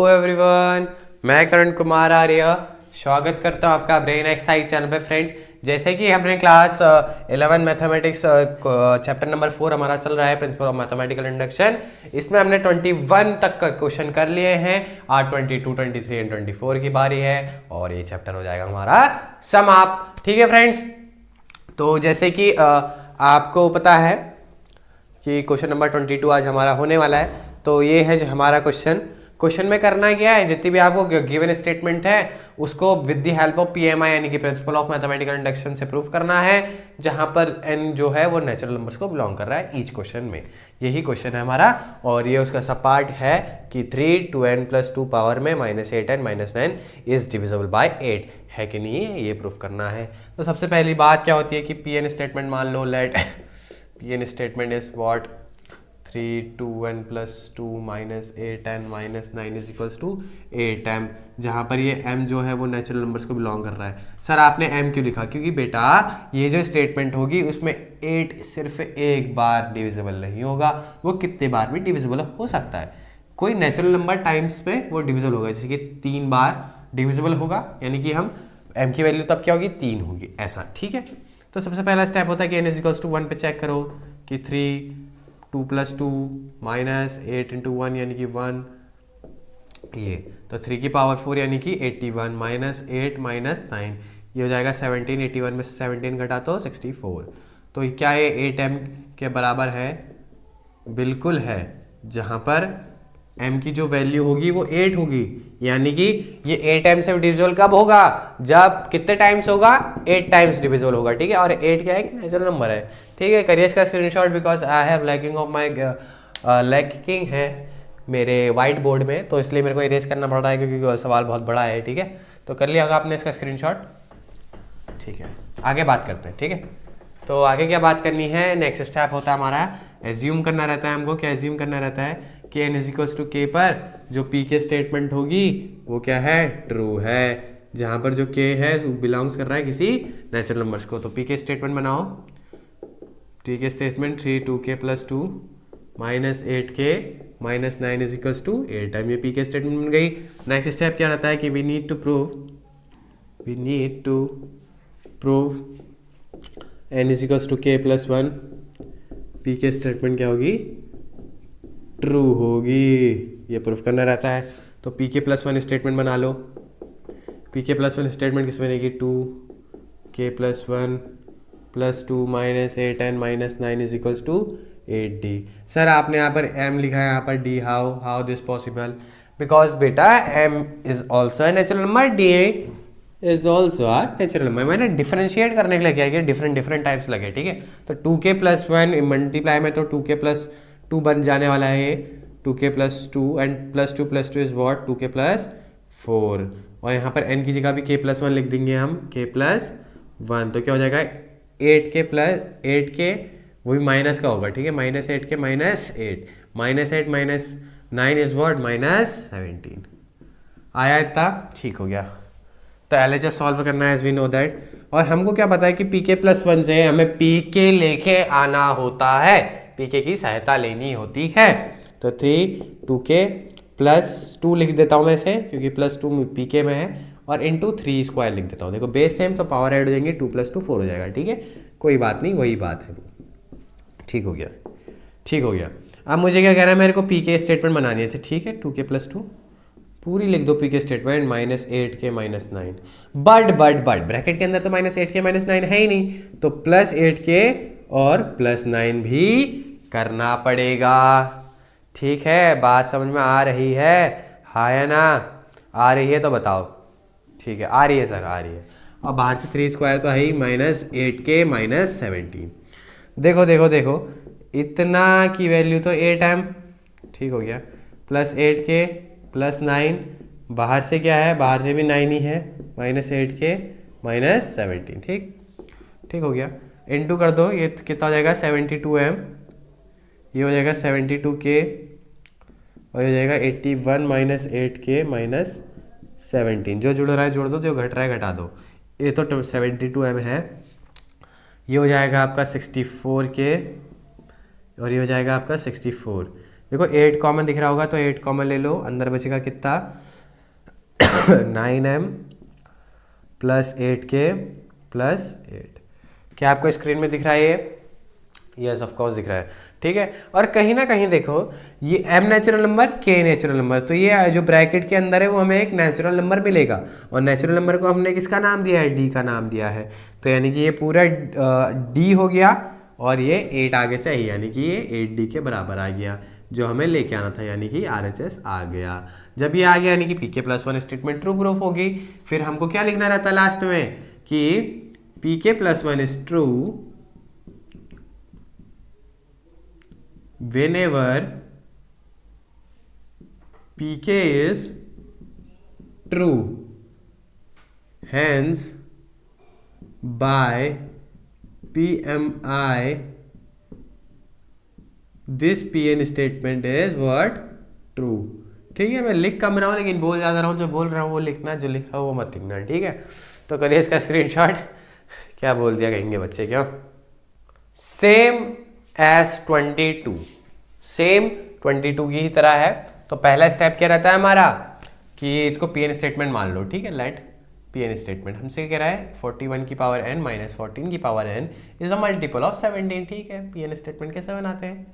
Hello everyone, मैं करण कुमार आर्य स्वागत करता हूं आपका ब्रेन एक्सरसाइज चैनल पे। फ्रेंड्स, जैसे कि हमने क्लास 11 मैथमेटिक्स चैप्टर नंबर 4 हमारा चल रहा है, प्रिंसिपल ऑफ मैथमेटिकल इंडक्शन। इसमें हमने 21 तक का क्वेश्चन कर लिए हैं। आज 22, 23 एंड 24 की बारी है और ये चैप्टर हो जाएगा हमारा समाप्त। ठीक है फ्रेंड्स, तो जैसे कि आपको पता है कि क्वेश्चन नंबर 22 आज हमारा होने वाला है। तो ये है जो हमारा क्वेश्चन में करना क्या है, जितनी भी आपको गिवन स्टेटमेंट है उसको with the help of PMI यानी कि प्रिंसिपल ऑफ मैथमेटिकल इंडक्शन से प्रूव करना है, जहां पर n जो है वो नेचुरल नंबर्स को बिलोंग कर रहा है ईच क्वेश्चन में। यही क्वेश्चन है हमारा और ये उसका सब पार्ट है कि 3 2n+2 पावर में -8n -9 इज डिविजिबल बाय 8 है कि नहीं है, ये प्रूफ करना है। तो सबसे पहली बात क्या होती है कि पी एन स्टेटमेंट मान लो, let P N statement is what 3 2n+2 -8n -9 is equals to 8m, जहाँ पर ये m जो है वो नेचुरल नंबर्स को बिलोंग कर रहा है। सर आपने m क्यों लिखा? क्योंकि बेटा ये जो स्टेटमेंट होगी उसमें 8 सिर्फ एक बार डिविजिबल नहीं होगा, वो कितने बार भी डिविजिबल हो सकता है। कोई नेचुरल नंबर टाइम्स में वो डिविजिबल होगा, जैसे कि 3 बार डिविजिबल होगा, यानी कि हम m की वैल्यू तब क्या होगी 3 होगी, ऐसा। ठीक है, तो सबसे पहला स्टेप होता है कि n इज इक्वल्स टू 1 पे चेक करो कि 3 2+2 -8 × 1 यानी कि 1, ये तो 3 की पावर 4 यानी कि 81 -8 -9 ये हो जाएगा 17। 81 में से 17 घटा तो 64। तो क्या ये 8m के बराबर है? बिल्कुल है, जहाँ पर m की जो वैल्यू होगी वो 8 होगी, यानी कि ये 8m से डिविजिबल कब होगा? जब कितने टाइम्स होगा? 8 टाइम्स डिविजिबल होगा। ठीक है, और 8 क्या है? एक नेचुरल नंबर है। ठीक है, करिए इसका screenshot, because I have lacking of my lacking है मेरे वाइट बोर्ड में, तो इसलिए मेरे को इरेज करना पड़ रहा है क्योंकि सवाल बहुत बड़ा है। ठीक है, तो कर लिया होगा आपने इसका स्क्रीनशॉट। ठीक है, आगे बात करते हैं। ठीक है, तो आगे क्या बात करनी है? नेक्स्ट स्टेप होता है हमारा एज्यूम करना रहता है। हमको क्या एज्यूम करना रहता है कि n इक्वल्स टू k पर जो p के स्टेटमेंट होगी वो क्या है? ट्रू है, जहां पर जो k है वो बिलोंग्स कर रहा है किसी नेचुरल नंबर्स को। तो p के स्टेटमेंट बनाओ। t के statement 3 2k+2 -8k -9 is equals to 8m, ये p के स्टेटमेंट बन गई। नेक्स्ट स्टेप क्या रहता है कि we need to prove n is equals to k+1, p के स्टेटमेंट क्या होगी? ट्रू होगी, ये प्रूफ करना रहता है। तो p के +1 स्टेटमेंट बना लो। p के +1 स्टेटमेंट किस बनेगी? 2k+1 +2 -8n -9 is equals to 8d। Sir आपने यहाँ पर m लिखा है, यहाँ पर d, how this possible? Because बेटा m is also a natural number, d is also a natural number. मैंने डिफरेंशिएट करने के लिए क्या किया? डिफरेंट टाइप्स लगे। ठीक है, तो 2k+1 मल्टीप्लाई में तो 2k+2 बन जाने वाला है ये 2k+2 and +2 is what 2k+4, और यहाँ पर n की जगह भी k+1 लिख देंगे हम, k+1। तो क्या हो जाएगा? 8k वही माइनस का होगा। ठीक है, -8k -8 -9 इज वॉट -17। आया इतना? ठीक हो गया। तो LHS सॉल्व करना है, एज वी नो दैट। और हमको क्या पता है कि pk+1 से हमें pk लेके आना होता है, pk की सहायता लेनी होती है। तो 3 2k+2 लिख देता हूं मैं इसे, क्योंकि +2 pk में है, और इंटू 3² लिख देता हूं। देखो बेस सेम, तो पावर ऐड हो जाएंगे, 2 + 2 4 हो जाएगा। ठीक है, कोई बात नहीं, वही बात है। ठीक हो गया। अब मुझे क्या कह रहा है? मेरे को pk स्टेटमेंट बनानी है। ठीक है, 2k+2 पूरी लिख दो pk statement, -8k -9, but bracket के अंदर तो -8k -9 है ही नहीं, तो +8k और +9 भी करना पड़ेगा। ठीक है, बात समझ में आ रही है? हाँ या ना? आ रही है तो बताओ। ठीक है, आ रही है सर, आ रही है। और बाहर से 3² तो है ही, -8k -17। देखो इतना की वैल्यू तो 8m। ठीक हो गया, +8k +9, बाहर से क्या है? बाहर से भी 9 ही है, -8k -17। ठीक हो गया, इनटू कर दो, ये कितना हो जाएगा? 72m, ये हो जाएगा 72k, और ये हो जाएगा 81 -8k -17। जो जुड़ रहा है जोड़ दो, जो घट रहा है घटा दो। ये तो 72m है, ये हो जाएगा आपका 64k, और ये हो जाएगा आपका 64। देखो 8 कॉमन दिख रहा होगा तो 8 कॉमन ले लो, अंदर बचेगा कितना 9m प्लस 8k प्लस 8। क्या आपको स्क्रीन में दिख रहा है ये? यस ऑफ कोर्स दिख रहा है, ठीक है। और कहीं ना कहीं देखो ये m natural number k natural number, तो ये जो ब्रैकेट के अंदर है वो हमें एक नेचुरल नंबर मिलेगा, और नेचुरल नंबर को हमने किसका नाम दिया है? d का नाम दिया है। तो यानी कि ये पूरा d हो गया और ये 8 आगे से आई, यानी कि ये 8d के बराबर आ गया जो हमें लेके आना था, यानी कि RHS आ गया। जब ये आ गया यानी कि pk+1 स्टेटमेंट ट्रू प्रूफ होगी। फिर हमको क्या लिखना रहता है लास्ट में कि pk+1 is true whenever pk is true, hence by PMI this PN statement is what? True। ठीक है, मैं लिख कम रहा हूँ लेकिन बोल ज़्यादा रहा हूँ, जो बोल रहा हूँ वो लिखना, जो लिख रहा हूँ वो मत लिखना, ठीक है। तो करिए इसका स्क्रीनशॉट। क्या बोल दिया कहेंगे बच्चे, क्यों? सेम एस 22, सेम 22 की ही तरह है। तो पहला स्टेप क्या रहता है हमारा कि इसको पीएन स्टेटमेंट मान लो, ठीक है। लेट पीएन स्टेटमेंट हमसे कह रहा है 41 की पावर n माइनस 14 की power n is a multiple of 17, ठीक है। पीएन स्टेटमेंट कैसे बनाते हैं?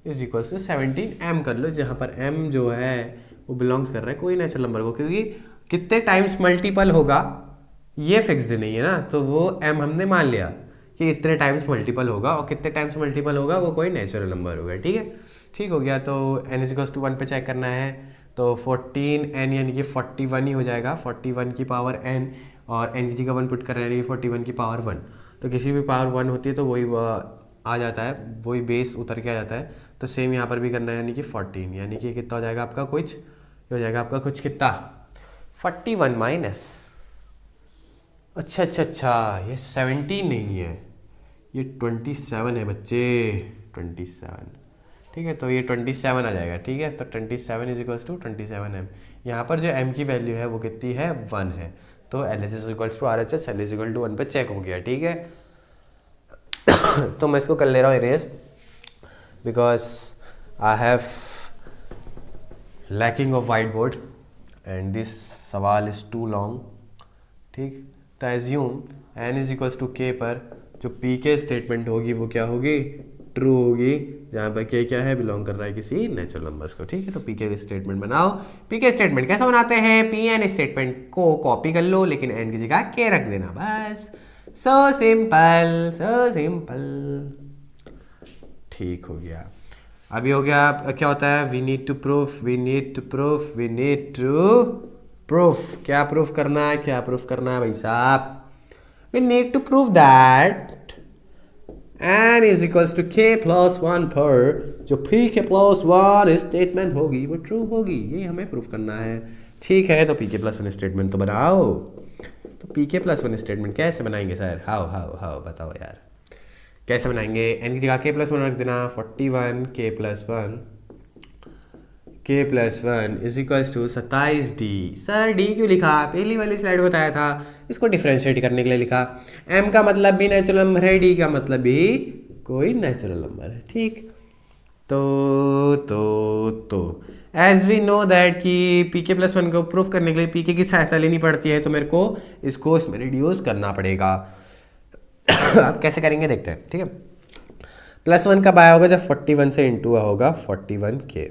इज इक्वल टू 17m कर लो, जहां पर m जो है वो बिलोंग्स कर रहा है कोई नेचुरल नंबर को, क्योंकि कितने टाइम्स मल्टीपल होगा ये फिक्स्ड नहीं है ना, तो वो m हमने मान लिया कि इतने टाइम्स मल्टीपल होगा, और कितने टाइम्स मल्टीपल होगा वो कोई नेचुरल नंबर होगा, ठीक है। ठीक हो गया। तो n इज इक्वल टू 1 पे चेक करना है, तो 14n यानी कि 41 ही हो जाएगा, 41 की पावर n, और n की जगह 1 पुट कर रहे हैं यानी कि 41 की पावर 1। तो किसी भी पावर 1 होती है तो वही आ जाता है, वही बेस उतर के आ जाता है। तो सेम यहाँ पर भी करना है, यानी कि 14, यानी कि कितना हो जाएगा आपका कुछ, हो जाएगा आपका कुछ कितना 41 माइनस, अच्छा अच्छा अच्छा ये 17 नहीं है, ये 27 है बच्चे, 27, ठीक है। तो ये 27 आ जाएगा, ठीक है। तो 27 इज इक्वल्स टू 27m। यहाँ पर जो m की वैल्यू है वो कितनी है? 1 है। तो LHS is equals to RHS, L is equal to 1 पे चेक हो गया, ठीक है। तो मैं इसको कर ले रहा हूँ erase, because I have lacking of white board and this सवाल इज टू लॉन्ग, ठीक। तो assume n is equals to k पर जो pk स्टेटमेंट होगी वो क्या होगी? ट्रू होगी, जहाँ पर k क्या है? बिलोंग कर रहा है किसी नेचुरल नंबर्स को, ठीक है। तो pk स्टेटमेंट बनाओ। pk स्टेटमेंट कैसे बनाते हैं? pn स्टेटमेंट को कॉपी कर लो लेकिन n की जगह k रख देना, बस। सो सिंपल, सो सिंपल, ठीक हो गया। अभी हो गया, क्या होता है? We need to proof, we need to proof, we need to proof. क्या प्रूफ करना है? क्या प्रूफ करना है भाई साहब? We need to proof that n is equals to k plus 1 पर जो pk प्लस 1 स्टेटमेंट होगी वो ट्रू होगी, ये हमें प्रूफ करना है, ठीक है। तो pk प्लस 1 स्टेटमेंट तो बनाओ। तो pk प्लस 1 स्टेटमेंट कैसे बनाएंगे सर? हाउ हाउ हाउ बताओ यार, कैसे बनाएंगे? n की जगह k प्लस 1 रख देना, 41 k plus 1 is equals to 27d। Sir d क्यों लिखा? पहली वाली स्लाइड बताया था, इसको डिफ्रेंशिएट करने के लिए लिखा। m का मतलब भी नेचुरल नंबर है, d का मतलब भी कोई नेचुरल नंबर है, ठीक। तो एज वी नो दैट कि pk प्लस 1 को प्रूफ करने के लिए pk की सहायता लेनी पड़ती है, तो मेरे को इसको इसमें रिड्यूस करना पड़ेगा। आप कैसे करेंगे देखते हैं, ठीक है। प्लस 1 कब आया होगा? जब 41 से इंटू होगा 41k,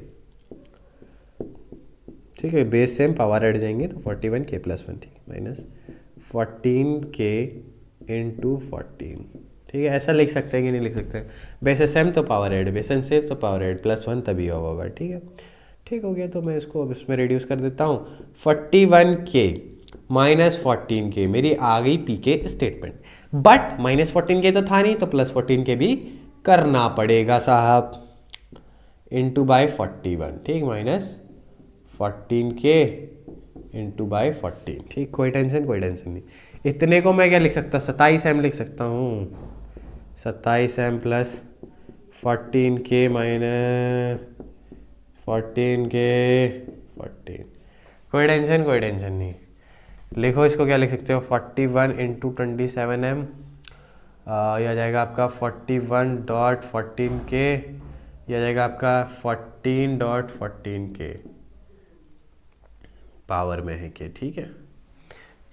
ठीक है। बेस सेम, पावर ऐड जाएंगे तो 41k प्लस 1, ठीक है, माइनस 14k इंटू 14, ठीक है। ऐसा लिख सकते हैं कि नहीं लिख सकते? बेस सेम तो पावर ऐड, बेस सेम तो पावर ऐड, प्लस 1 तभी होगा, ठीक है। ठीक हो गया। तो मैं इसको अब इसमें रिड्यूस कर देता हूँ। 41k माइनस 14k मेरी आ गई pk statement, but minus 14k तो था नहीं, तो प्लस 14k भी करना पड़ेगा साहब, इंटू बाई 41, ठीक। माइनस 14k इंटू बाई 14, ठीक। कोई टेंशन नहीं। इतने को मैं क्या लिख सकता हूँ? 27m लिख सकता हूँ, 27m plus 14k minus 14k 14। कोई टेंशन नहीं। लिखो इसको, क्या लिख सकते हो? 41 इंटू 27m यह आ जाएगा आपका 41.14K, यह आ जाएगा आपका 14.14K पावर में है के। ठीक है,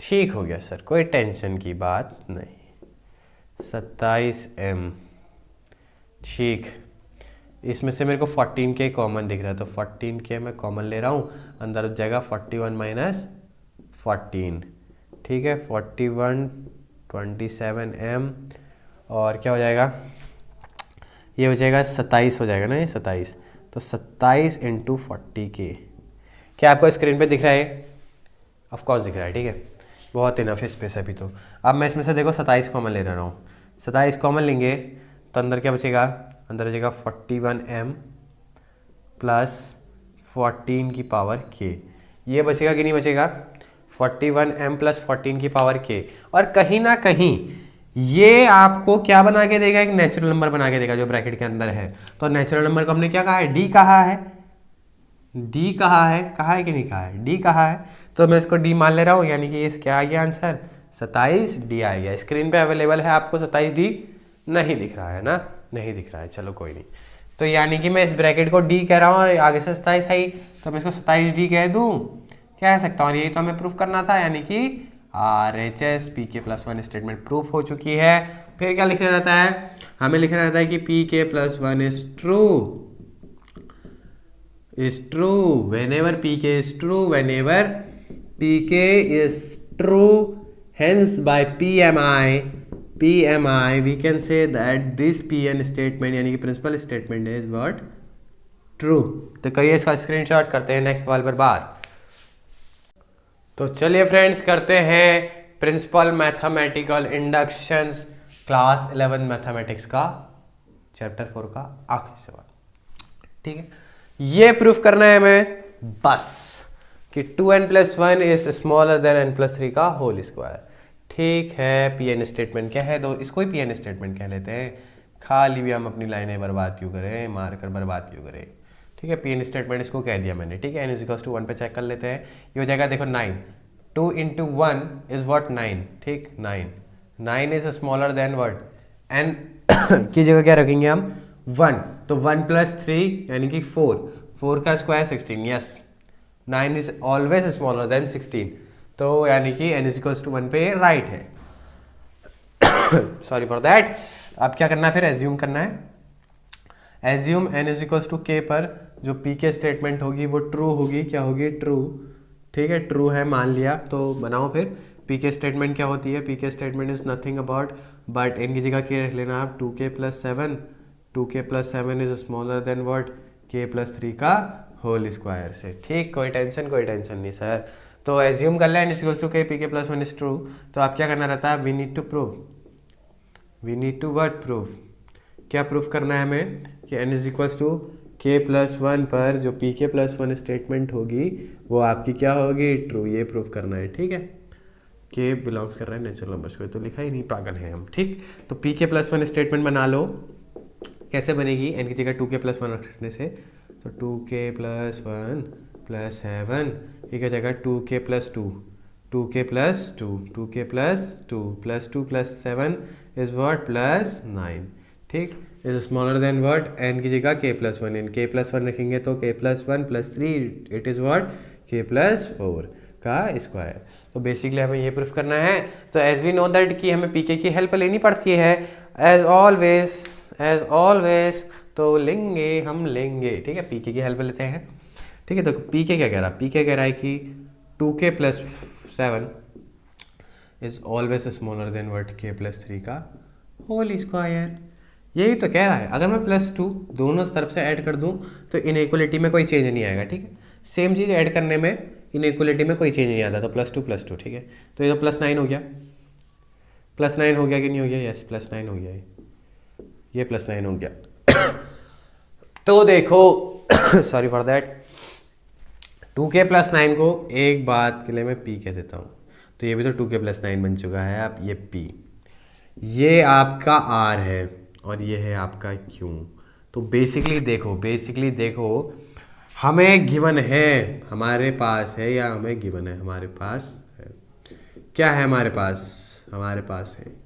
ठीक हो गया सर, कोई टेंशन की बात नहीं। 27M, ठीक। इसमें से मेरे को 14K कॉमन दिख रहा है, तो 14K मैं कॉमन ले रहा हूँ, अंदर हो जाएगा 41 माइनस 14। ठीक है, 41 27M, और क्या हो जाएगा, ये हो जाएगा 27 हो जाएगा ना, ये 27, तो 27 इंटू 40K। क्या आपको स्क्रीन पे दिख रहा है? ऑफ कोर्स दिख रहा है। ठीक है, बहुत इनफ स्पेस है अभी तो। अब मैं इसमें से देखो 27 कॉमन ले रहा हूँ, 27 कॉमन लेंगे तो अंदर क्या बचेगा, अंदर बचेगा 41M प्लस 14 की पावर K। ये बचेगा कि नहीं बचेगा? 41M प्लस 14 की पावर K। और कहीं ना कहीं ये आपको क्या बना के देगा, एक नेचुरल नंबर बना के देगा जो ब्रैकेट के अंदर है। तो नेचुरल नंबर को हमने क्या कहा है? D कहा है, D कहा है कि नहीं कहा है? D कहा है, तो मैं इसको D मान ले रहा हूँ, यानी कि ये क्या आ गया आंसर? 27D आ गया। स्क्रीन पे अवेलेबल है, आपको 27D नहीं दिख रहा है ना? नहीं दिख रहा है, चलो कोई नहीं। तो यानी कि मैं इस ब्रैकेट को D कह रहा हूँ और आगे से 27 आई, तो मैं इसको 27D कह दूँ, कह सकता हूँ। यही तो हमें प्रूफ करना था, यानी कि RHS PK+1 स्टेटमेंट प्रूफ हो चुकी है। फिर क्या लिखना रहता है? हमें लिखना रहता है कि PK+1 is true, is true whenever PK is true, whenever PK is true, hence by PMI we can say that this PN statement यानी कि principle statement is what? True. तो करिए इसका स्क्रीनशॉट, करते हैं नेक्स्ट सवाल पर बात। तो चलिए फ्रेंड्स, करते हैं principle mathematical inductions class 11 mathematics का चैप्टर 4 का आखिरी सवाल। ठीक है, ये प्रूफ करना है हमें बस कि 2n+1 is smaller than n+3 का होल स्क्वायर। ठीक है, पीएन स्टेटमेंट क्या है, तो इसको ही पीएन स्टेटमेंट कह लेते हैं। खाली भी हम अपनी लाइनें बर्बाद क्यों करें, मार कर बर्बाद क्यों करें। ठीक है, पीएन स्टेटमेंट इसको कह दिया मैंने। ठीक है, n = 1 पे चेक कर लेते हैं। ये हो जाएगा, देखो 9, 2 × 1 इज व्हाट? 9। ठीक, 9 is smaller than what? n की जगह क्या रखेंगे हम? 1, तो 1 + 3 यानी कि 4 का square 16। Yes, 9 is always smaller than 16, तो यानी कि n = 1 पे राइट है। Sorry for that. अब क्या करना है फिर? एज्यूम करना है। एज्यूम n = k पर जो पी के स्टेटमेंट होगी वो ट्रू होगी। क्या होगी? ट्रू। ठीक है, ट्रू है मान लिया, तो बनाओ फिर। पी के स्टेटमेंट क्या होती है? पी के statement is nothing about but n की जगह k रख लेना आप, 2k+7, 2k+7 is smaller than what? k+3 का होल स्क्वायर से। ठीक, कोई टेंशन नहीं सर। तो एज्यूम कर लें n = k, pk+1 is true. तो आप क्या करना रहता है? We need to what? Proof. क्या प्रूफ करना है हमें? कि n = k+1 पर जो pk+1 स्टेटमेंट होगी वो आपकी क्या होगी? ट्रू। ये प्रूफ करना है। ठीक है, k बिलोंग्स कर रहा है नेचुरल नंबर्स को, तो लिखा ही नहीं, पागल है हम। ठीक, तो pk+1 स्टेटमेंट बना लो। कैसे बनेगी? n की जगह 2k+1 रखने से, तो 2k+1 + 7, ये क्या जाएगा? 2k+2, 2k+2, 2k+2 + 2 + 7 is what? +9। ठीक, is smaller than what? n की जगह k+1, इन k+1 रखेंगे तो k+1 + 3 it is what? k+4 का स्क्वायर। तो बेसिकली हमें ये प्रूफ करना है। तो एज वी नो दैट कि हमें पीके की हेल्प लेनी पड़ती है एज ऑलवेज, तो हम लेंगे। ठीक है, पीके की हेल्प लेते हैं। ठीक है, तो पीके क्या कह रहा है? पीके कह रहा है कि 2k+7 is always smaller than what? k+3 का होल स्क्वायर। यही तो कह रहा है। अगर मैं +2 दोनों तरफ से ऐड कर दूं तो इनइक्वलिटी में कोई चेंज नहीं आएगा। ठीक है, सेम चीज़ ऐड करने में इनइक्वलिटी में कोई चेंज नहीं आता। तो +2 ठीक है, तो ये तो +9 हो गया। +9 हो गया कि नहीं हो गया? यस, +9 हो गया। ये +9 हो गया। तो देखो सॉरी फॉर दैट, 2k+9 को एक बात के लिए मैं p कह देता हूँ, तो ये भी तो 2k+9 बन चुका है। आप ये p, ये आपका r है और ये है आपका q। तो बेसिकली देखो हमें गिवन है, हमारे पास है, या हमें गिवन है, हमारे पास है। क्या है हमारे पास?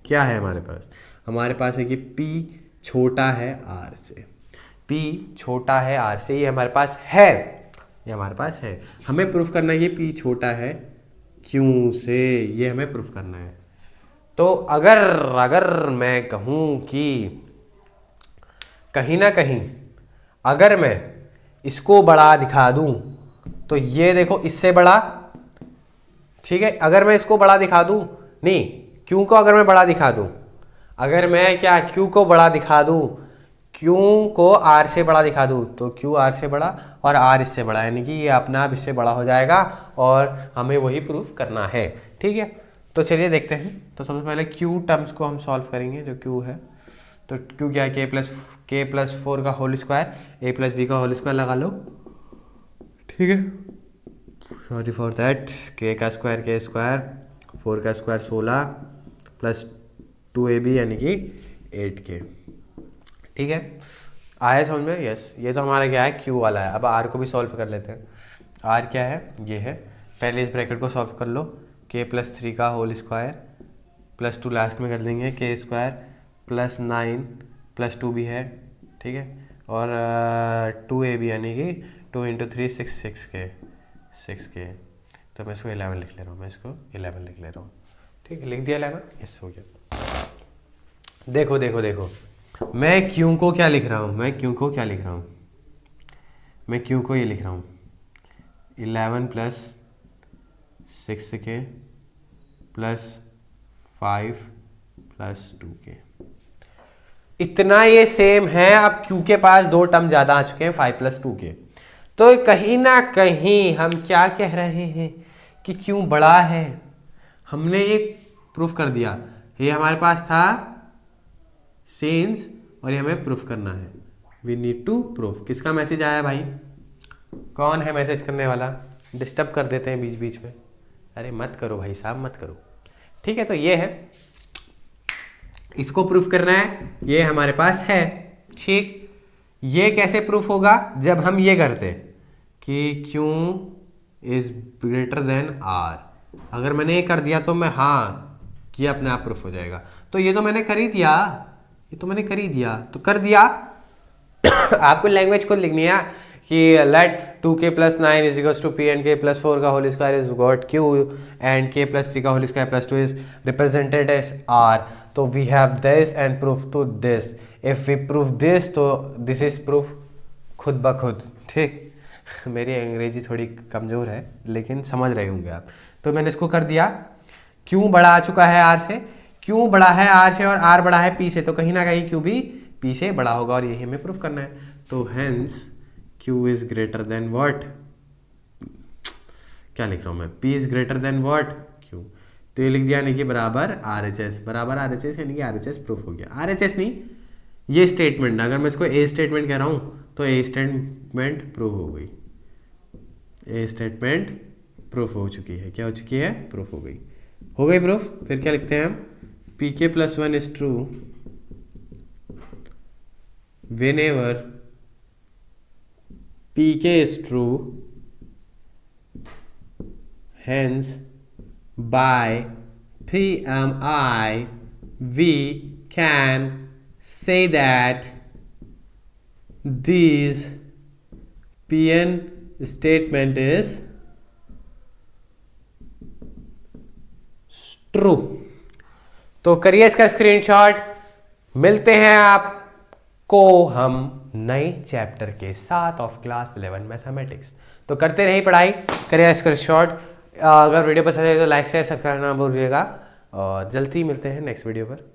क्या है हमारे पास? हमारे पास है कि P छोटा है R से, P छोटा है R से, ये हमारे पास है, ये हमारे पास है। हमें प्रूफ करना है कि P छोटा है Q से, ये हमें प्रूफ करना है। तो अगर मैं कहूँ कि कहीं ना कहीं अगर मैं इसको बड़ा दिखा दूं तो ये देखो इससे बड़ा, ठीक है, अगर मैं इसको बड़ा दिखा दूं, नहीं Q को अगर मैं बड़ा दिखा दूं, अगर मैं क्या Q को बड़ा दिखा दूं, Q को R से बड़ा दिखा दूं, तो Q R से बड़ा और R इससे बड़ा, यानी कि ये अपने आप इससे बड़ा हो जाएगा और हमें वही प्रूफ करना है। ठीक है, तो चलिए देखते हैं। तो सबसे पहले Q टर्म्स को हम सॉल्व करेंगे, जो Q है। तो Q क्या है, k प्लस 4 का whole square, a plus B का होल स्क्वायर लगा लो, ठीक है, सॉरी फॉर दैट, k का स्क्वायर k स्क्वायर, 4 का स्क्वायर 16 प्लस 2ab यानी कि 8k। ठीक है, आया समझ में? यस, ये तो हमारा क्या है, Q वाला है। अब R को भी सॉल्व कर लेते हैं। R क्या है, ये है। पहले इस ब्रैकेट को सॉल्व कर लो, k प्लस 3 का होल स्क्वायर प्लस 2 लास्ट में कर देंगे, k स्क्वायर प्लस 9 प्लस 2 भी है, ठीक है, और 2ab यानी कि 2 इंटू 3 6k। तो मैं इसको 11 लिख ले रहा हूँ, मैं इसको 11 लिख ले रहा हूँ, ठीक है, लिख दिया 11, यस हो गया। देखो देखो देखो, मैं Q को क्या लिख रहा हूँ, मैं Q को क्या लिख रहा हूँ, मैं Q को ये लिख रहा हूँ 11 plus 6k plus 5 plus 2k। इतना ये सेम है। अब Q के पास दो टर्म ज़्यादा आ चुके हैं, 5 प्लस 2k। तो कहीं ना कहीं हम क्या कह रहे हैं कि Q बड़ा है। हमने ये प्रूफ कर दिया, ये हमारे पास था सिंस, और ये हमें प्रूफ करना है। We need to proof. किसका मैसेज आया भाई? कौन है मैसेज करने वाला? डिस्टर्ब कर देते हैं बीच बीच में। अरे मत करो भाई साहब, मत करो। ठीक है, तो ये है, इसको प्रूफ करना है, ये हमारे पास है। ठीक, ये कैसे प्रूफ होगा? जब हम ये करते कि Q is greater than R। अगर मैंने ये कर दिया तो मैं हाँ, ये अपने आप प्रूफ हो जाएगा। तो ये तो मैंने कर ही दिया, ये तो मैंने कर ही दिया, तो कर दिया। आपको लैंग्वेज को लिखनी है कि let 2k plus 9 is equals to p and k plus 4 का whole square is got Q and k plus 3 का whole square plus 2 is represented as R। तो we have this and proof to this. If we proof this तो this is proof खुद ब खुद। ठीक, मेरी अंग्रेजी थोड़ी कमज़ोर है लेकिन समझ रहे होंगे आप। तो मैंने इसको कर दिया। Q बड़ा आ चुका है R से, Q बड़ा है R से और R बड़ा है P से, तो कहीं ना कहीं Q भी P से बड़ा होगा और यही हमें प्रूफ करना है। तो hence Q is greater than what, क्या लिख रहा हूँ मैं, P is greater than what, Q। तो ये लिख दिया यानी कि बराबर RHS, बराबर RHS यानी कि RHS प्रूफ हो गया। RHS नहीं, ये स्टेटमेंट, अगर मैं इसको A स्टेटमेंट कह रहा हूँ तो A स्टेटमेंट प्रूफ हो गई, A स्टेटमेंट प्रूफ हो चुकी है। क्या हो चुकी है? प्रूफ हो गई, हो गई प्रूफ। फिर क्या लिखते हैं हम? pk plus 1 is true whenever pk is true, hence by PMI we can say that this PN statement is true. तो करिए इसका स्क्रीनशॉट। मिलते हैं आपको हम नए चैप्टर के साथ ऑफ क्लास 11 मैथमेटिक्स। तो करते रहिए पढ़ाई, करिए स्क्रीनशॉट। अगर वीडियो पसंद है तो लाइक शेयर सब्सक्राइब करना भूलिएगा और जल्दी मिलते हैं नेक्स्ट वीडियो पर।